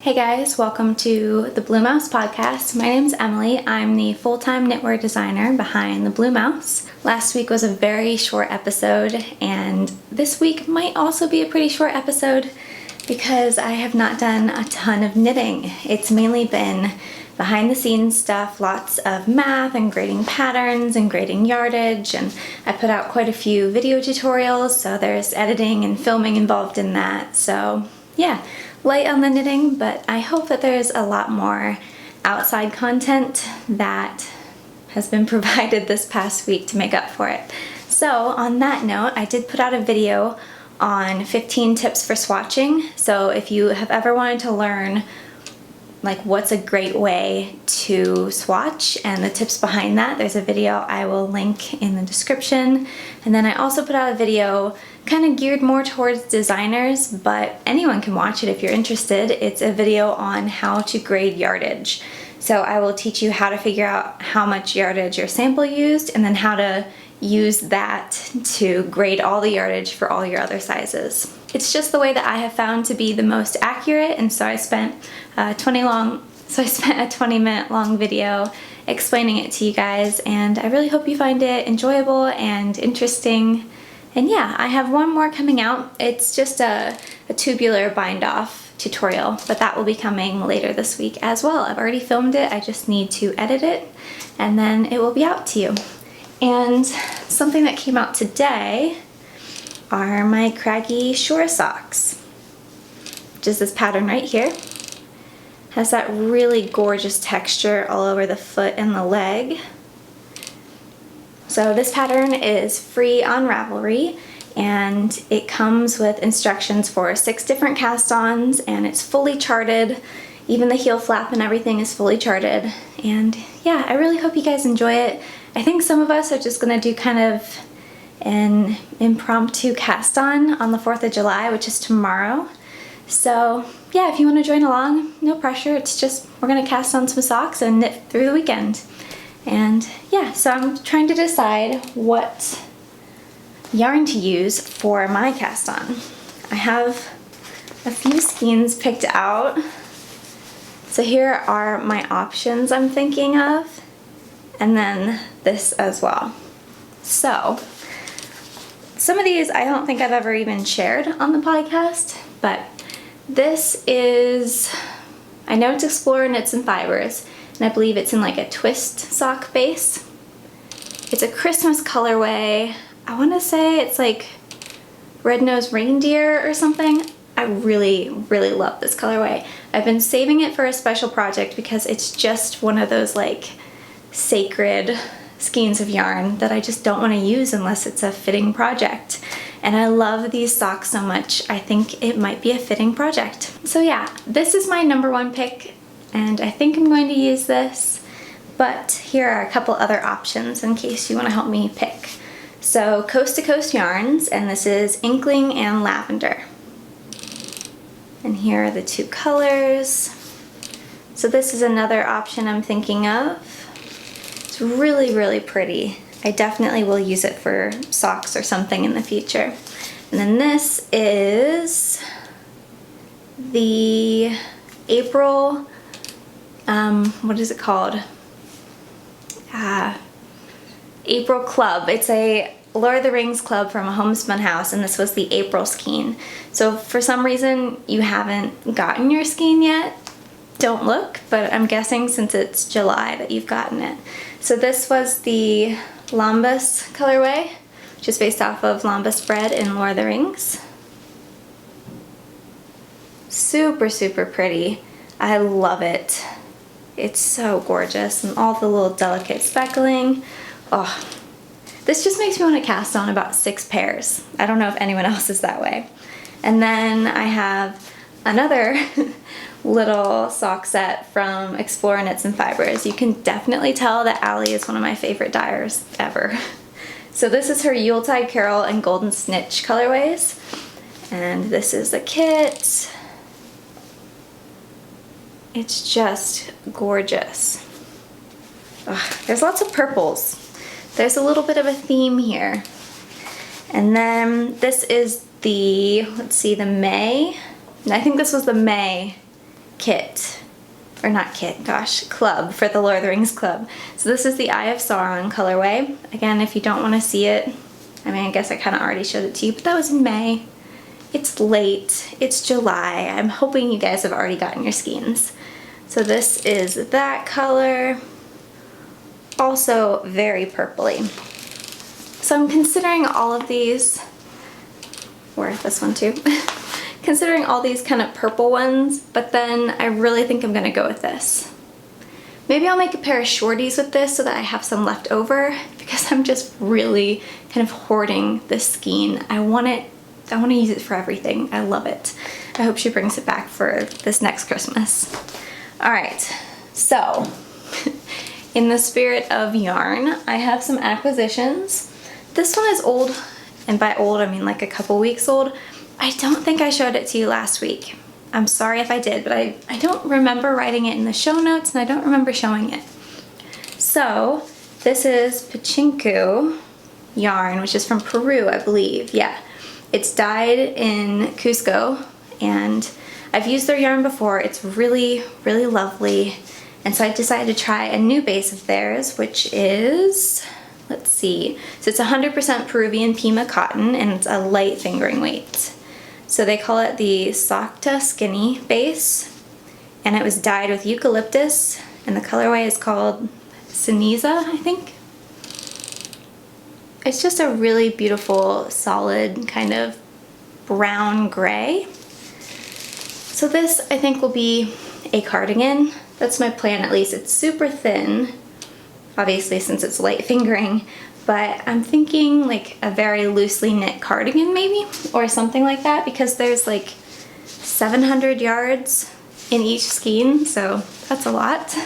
Hey guys, welcome to the Blue Mouse Podcast. My name's Emily. I'm the full-time knitwear designer behind the Blue Mouse. Last week was a very short episode, and this week might also be a pretty short episode because I have not done a ton of knitting. It's mainly been behind the scenes stuff, lots of math and grading patterns and grading yardage, and I put out quite a few video tutorials, so there's editing and filming involved in that. So yeah, light on the knitting, but I hope that there's a lot more outside content that has been provided this past week to make up for it. So on that note, I did put out a video on 15 tips for swatching. So if you have ever wanted to learn like what's a great way to swatch and the tips behind that, there's a video I will link in the description. And then I also put out a video kind of geared more towards designers, but anyone can watch it if you're interested. It's a video on how to grade yardage. So I will teach you how to figure out how much yardage your sample used and then how to use that to grade all the yardage for all your other sizes. It's just the way that I have found to be the most accurate, and so I spent a 20-minute long video explaining it to you guys, and I really hope you find it enjoyable and interesting. And yeah, I have one more coming out. It's just a tubular bind off tutorial, but that will be coming later this week as well. I've already filmed it, I just need to edit it, and then it will be out to you. And something that came out today are my Craggy shore socks, which is this pattern right here. Has that really gorgeous texture all over the foot and the leg. So this pattern is free on Ravelry, and it comes with instructions for 6 different cast-ons, and it's fully charted. Even the heel flap and everything is fully charted. And yeah, I really hope you guys enjoy it. I think some of us are just gonna do kind of an impromptu cast-on on the 4th of July, which is tomorrow. So yeah, if you wanna join along, no pressure. It's just, we're gonna cast on some socks and knit through the weekend. And yeah, so I'm trying to decide what yarn to use for my cast on. I have a few skeins picked out. So here are my options I'm thinking of, and then this as well. So some of these I don't think I've ever even shared on the podcast, but this is, I know it's Explorer Knits and Fibers, and I believe it's in like a twist sock base. It's a Christmas colorway. I want to say it's like red-nosed reindeer or something. I really, really love this colorway. I've been saving it for a special project because it's just one of those like sacred skeins of yarn that I just don't want to use unless it's a fitting project. And I love these socks so much, I think it might be a fitting project. So yeah, this is my #1 pick, and I think I'm going to use this, but here are a couple other options in case you want to help me pick. So Coast to Coast yarns, and this is Inkling and Lavender. And here are the 2 colors. So this is another option I'm thinking of. It's really, really pretty. I definitely will use it for socks or something in the future. And then this is the April, what is it called? April Club. It's a Lord of the Rings club from a homespun house, and this was the April skein. So for some reason you haven't gotten your skein yet, don't look, but I'm guessing since it's July that you've gotten it. So this was the Lambus colorway, which is based off of Lambus bread in Lord of the Rings. Super, super pretty. I love it. It's so gorgeous, and all the little delicate speckling. Oh, this just makes me want to cast on about 6 pairs. I don't know if anyone else is that way. And then I have another little sock set from Explorer Knits and Fibers. You can definitely tell that Allie is one of my favorite dyers ever. So this is her Yuletide Carol and Golden Snitch colorways. And this is the kit. It's just gorgeous. Ugh, there's lots of purples. There's a little bit of a theme here. And then this is the, let's see, the May. And I think this was the May kit, or not kit, gosh, club for the Lord of the Rings club. So this is the Eye of Sauron colorway. Again, if you don't want to see it, I mean, I guess I kind of already showed it to you, but that was in May. It's late, it's July. I'm hoping you guys have already gotten your skeins. So this is that color, also very purpley. So I'm considering all of these, or this one too, considering all these kind of purple ones, but then I really think I'm gonna go with this. Maybe I'll make a pair of shorties with this so that I have some left over, because I'm just really kind of hoarding this skein. I want to use it for everything. I love it. I hope she brings it back for this next Christmas. All right, so in the spirit of yarn, I have some acquisitions. This one is old, and by old I mean like a couple weeks old. I don't think I showed it to you last week. I'm sorry if I did, but I don't remember writing it in the show notes, and I don't remember showing it. So this is Pachinku yarn, which is from Peru, I believe. Yeah, it's dyed in Cusco, and I've used their yarn before. It's really, really lovely. And so I decided to try a new base of theirs, which is, let's see, so it's 100% Peruvian Pima cotton, and it's a light fingering weight. So they call it the Sakta Skinny base, and it was dyed with eucalyptus, and the colorway is called Ceniza, I think. It's just a really beautiful, solid kind of brown gray. So this, I think, will be a cardigan. That's my plan, at least. It's super thin, obviously, since it's light fingering, but I'm thinking like a very loosely knit cardigan maybe, or something like that, because there's like 700 yards in each skein, so that's a lot.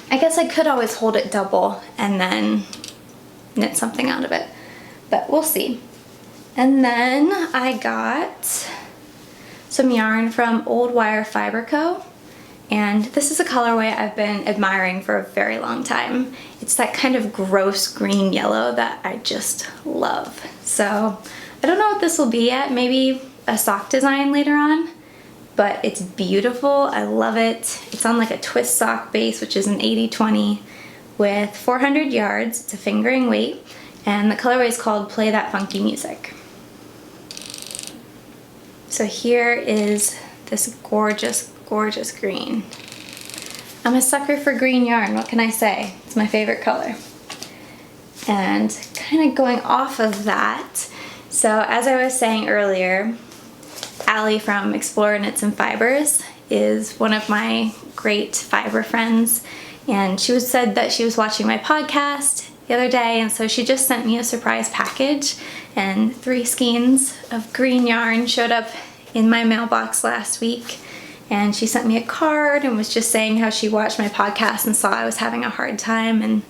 I guess I could always hold it double and then knit something out of it, but we'll see. And then I got some yarn from Old Wire Fiber Co. And this is a colorway I've been admiring for a very long time. It's that kind of gross green yellow that I just love. So I don't know what this will be yet, maybe a sock design later on, but it's beautiful. I love it. It's on like a twist sock base, which is an 80-20 with 400 yards. It's a fingering weight, and the colorway is called Play That Funky Music. So here is this gorgeous, gorgeous green. I'm a sucker for green yarn, what can I say? It's my favorite color. And kind of going off of that, so as I was saying earlier, Allie from Explore Knits and Fibers is one of my great fiber friends, and she said that she was watching my podcast the other day, and so she just sent me a surprise package, and 3 skeins of green yarn showed up in my mailbox last week. And she sent me a card and was just saying how she watched my podcast and saw I was having a hard time and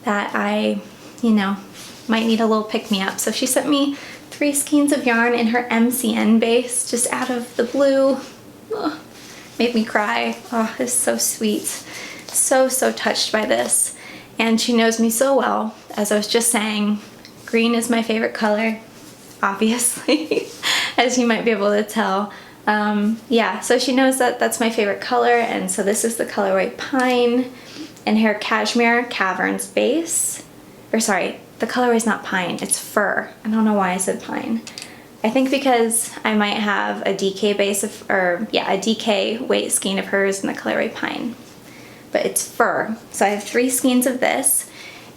that I, might need a little pick-me-up. So she sent me 3 skeins of yarn in her MCN base, just out of the blue. Oh, made me cry. Oh, it's so sweet. So touched by this. And she knows me so well. As I was just saying, green is my favorite color, obviously, as you might be able to tell. Yeah, so she knows that that's my favorite color, and so this is the colorway Pine and her Cashmere Caverns base. Or sorry, the colorway is not Pine, it's Fur. I don't know why I said Pine. I think because I might have a DK base of, a DK weight skein of hers in the colorway Pine. But it's Fur. So I have 3 skeins of this,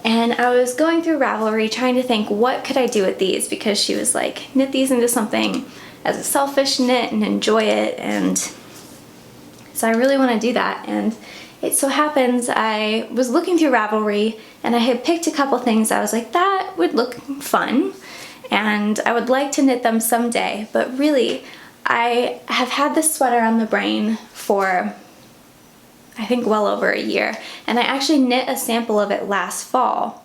and I was going through Ravelry trying to think what could I do with these, because she was like, knit these into something as a selfish knit and enjoy it, and so I really want to do that. And it so happens I was looking through Ravelry and I had picked a couple things I was like, that would look fun and I would like to knit them someday, but really I have had this sweater on the brain for I think well over a year, and I actually knit a sample of it last fall.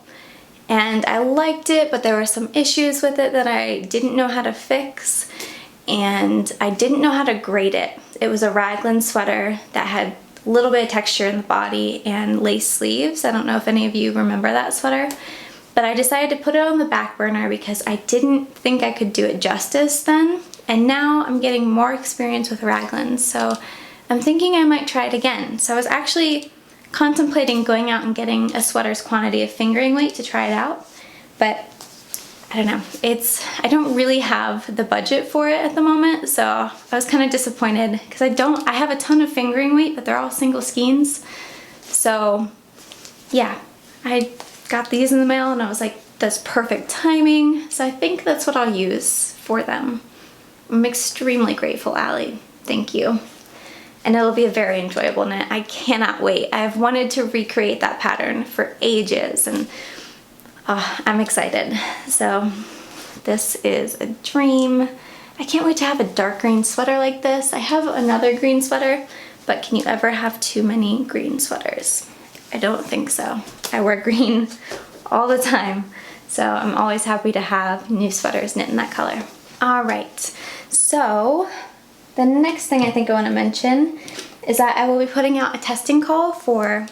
And I liked it, but there were some issues with it that I didn't know how to fix, and I didn't know how to grade it. It was a raglan sweater that had a little bit of texture in the body and lace sleeves. I don't know if any of you remember that sweater, but I decided to put it on the back burner because I didn't think I could do it justice then, and now I'm getting more experience with raglans, so I'm thinking I might try it again. So I was actually contemplating going out and getting a sweater's quantity of fingering weight to try it out, but I don't know. I don't really have the budget for it at the moment, so I was kind of disappointed because I have a ton of fingering weight, but they're all single skeins. So yeah, I got these in the mail and I was like, that's perfect timing. So I think that's what I'll use for them. I'm extremely grateful, Allie. Thank you. And it'll be a very enjoyable knit. I cannot wait. I've wanted to recreate that pattern for ages, and I'm excited. So this is a dream. I can't wait to have a dark green sweater like this. I have another green sweater, but can you ever have too many green sweaters? I don't think so. I wear green all the time, so I'm always happy to have new sweaters knit in that color. All right, so the next thing I think I want to mention is that I will be putting out a testing call for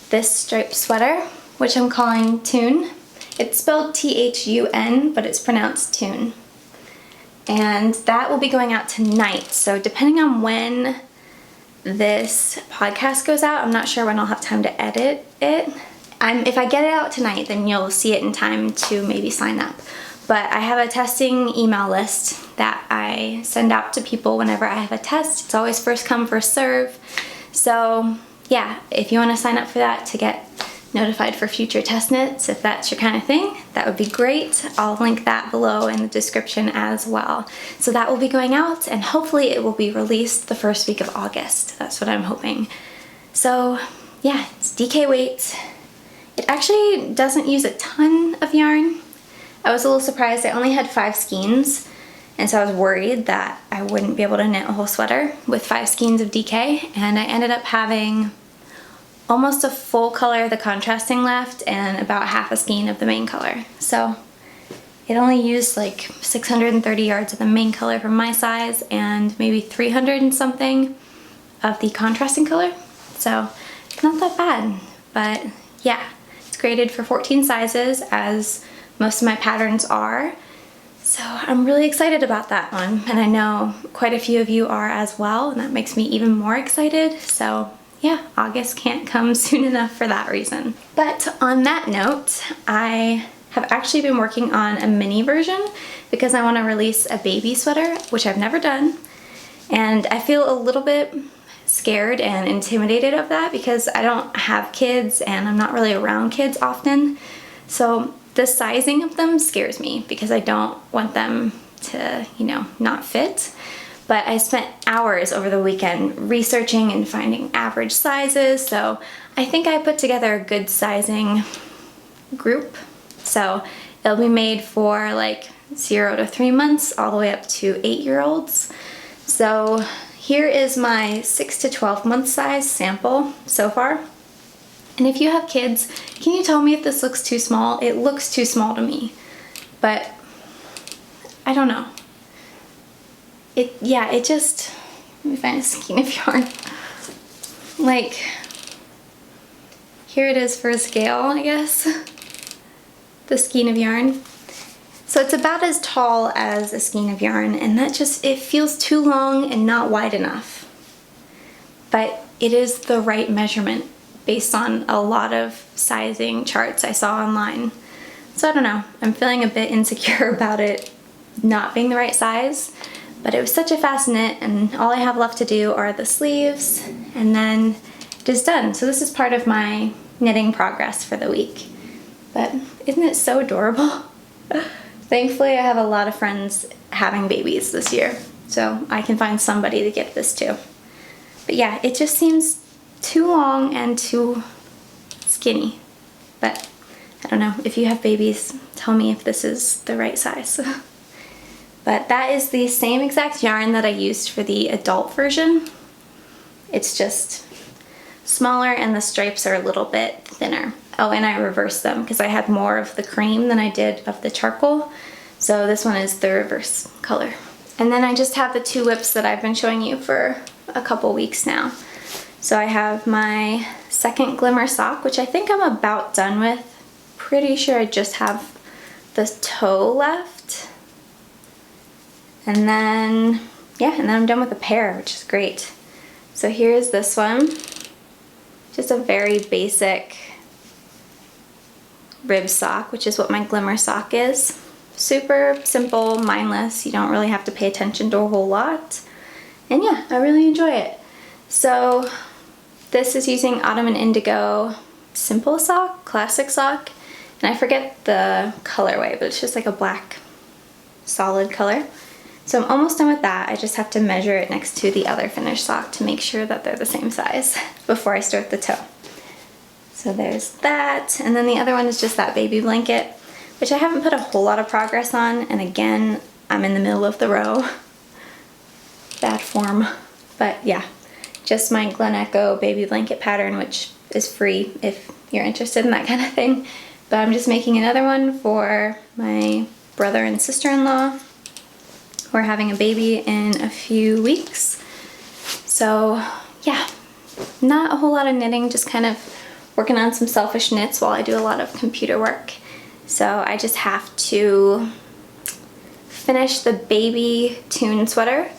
this striped sweater, which I'm calling Tune. It's spelled T-H-U-N, but it's pronounced Tune. And that will be going out tonight. So depending on when this podcast goes out, I'm not sure when I'll have time to edit it. If I get it out tonight, then you'll see it in time to maybe sign up. But I have a testing email list that I send out to people whenever I have a test. It's always first come, first serve. So yeah, if you want to sign up for that to get notified for future test knits, if that's your kind of thing, that would be great. I'll link that below in the description as well. So that will be going out, and hopefully it will be released the first week of August. That's what I'm hoping. So yeah, it's DK weight. It actually doesn't use a ton of yarn. I was a little surprised. I only had 5 skeins, and so I was worried that I wouldn't be able to knit a whole sweater with 5 skeins of DK, and I ended up having almost a full color of the contrasting left and about half a skein of the main color. So it only used like 630 yards of the main color from my size and maybe 300 and something of the contrasting color. So not that bad, but yeah, it's graded for 14 sizes, as most of my patterns are. So I'm really excited about that one, and I know quite a few of you are as well, and that makes me even more excited. So yeah, August can't come soon enough for that reason. But on that note, I have actually been working on a mini version because I want to release a baby sweater, which I've never done. And I feel a little bit scared and intimidated of that because I don't have kids and I'm not really around kids often. So the sizing of them scares me because I don't want them to, not fit. But I spent hours over the weekend researching and finding average sizes, so I think I put together a good sizing group. So it'll be made for like 0 to 3 months all the way up to 8-year-olds. So here is my 6 to 12 month size sample so far. And if you have kids, can you tell me if this looks too small? It looks too small to me, but I don't know. It just, let me find a skein of yarn. Like, here it is for a scale, I guess. The skein of yarn. So it's about as tall as a skein of yarn, and that just, it feels too long and not wide enough. But it is the right measurement based on a lot of sizing charts I saw online. So I don't know, I'm feeling a bit insecure about it not being the right size. But it was such a fast knit, and all I have left to do are the sleeves, and then it is done. So this is part of my knitting progress for the week. But isn't it so adorable? Thankfully, I have a lot of friends having babies this year, so I can find somebody to give this to. But yeah, it just seems too long and too skinny. But I don't know, if you have babies, tell me if this is the right size. But that is the same exact yarn that I used for the adult version. It's just smaller and the stripes are a little bit thinner. Oh, and I reversed them because I had more of the cream than I did of the charcoal. So this one is the reverse color. And then I just have the 2 whips that I've been showing you for a couple weeks now. So I have my second glimmer sock, which I think I'm about done with. Pretty sure I just have the toe left. And then I'm done with the pair, which is great. So here's this one. Just a very basic rib sock, which is what my glimmer sock is. Super simple, mindless. You don't really have to pay attention to a whole lot. And yeah, I really enjoy it. So this is using Autumn and Indigo simple sock, classic sock. And I forget the colorway, but it's just like a black solid color. So I'm almost done with that. I just have to measure it next to the other finished sock to make sure that they're the same size before I start the toe. So there's that. And then the other one is just that baby blanket, which I haven't put a whole lot of progress on. And again, I'm in the middle of the row. Bad form. But yeah, just my Glen Echo baby blanket pattern, which is free if you're interested in that kind of thing. But I'm just making another one for my brother and sister-in-law. We're having a baby in a few weeks. So yeah, not a whole lot of knitting, just kind of working on some selfish knits while I do a lot of computer work. So I just have to finish the baby tune sweater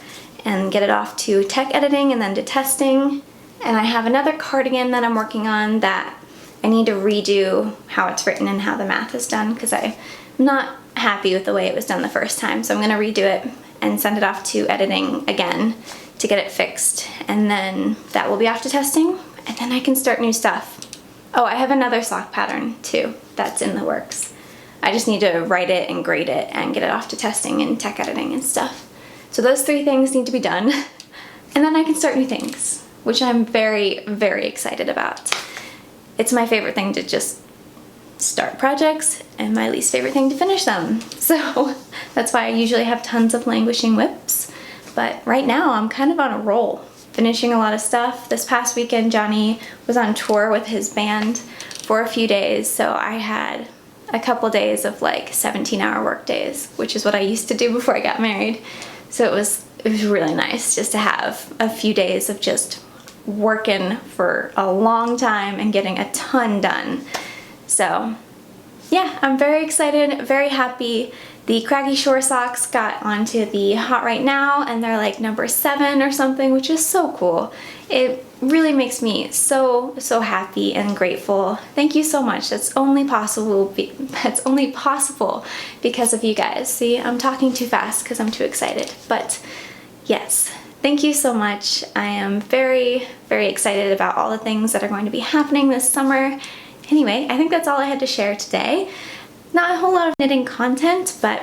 and get it off to tech editing and then to testing. And I have another cardigan that I'm working on that I need to redo how it's written and how the math is done because I'm not happy with the way it was done the first time. So I'm gonna redo it and send it off to editing again to get it fixed. And then that will be off to testing and then I can start new stuff. Oh, I have another sock pattern too that's in the works. I just need to write it and grade it and get it off to testing and tech editing and stuff. So those 3 things need to be done. And then I can start new things, which I'm very, very excited about. It's my favorite thing to just start projects and my least favorite thing to finish them. So that's why I usually have tons of languishing whips. But right now I'm kind of on a roll, finishing a lot of stuff. This past weekend, Johnny was on tour with his band for a few days. So I had a couple days of like 17-hour work days, which is what I used to do before I got married. So it was really nice just to have a few days of just working for a long time and getting a ton done. So yeah, I'm very excited, very happy. The Craggy Shore socks got onto the Hot Right Now and they're like number 7 or something, which is so cool. It really makes me so happy and grateful. Thank you so much. That's only possible because of you guys. See, I'm talking too fast because I'm too excited. But yes, thank you so much. I am very, very excited about all the things that are going to be happening this summer. Anyway, I think that's all I had to share today. Not a whole lot of knitting content, but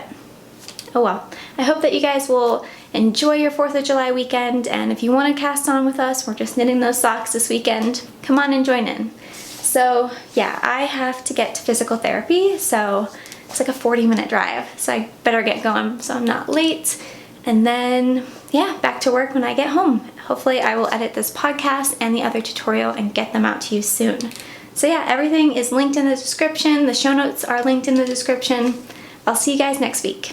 oh well. I hope that you guys will enjoy your 4th of July weekend, and if you want to cast on with us, we're just knitting those socks this weekend, come on and join in. So yeah, I have to get to physical therapy, so it's like a 40-minute drive, so I better get going so I'm not late. And then yeah, back to work when I get home. Hopefully I will edit this podcast and the other tutorial and get them out to you soon. So yeah, everything is linked in the description. The show notes are linked in the description. I'll see you guys next week.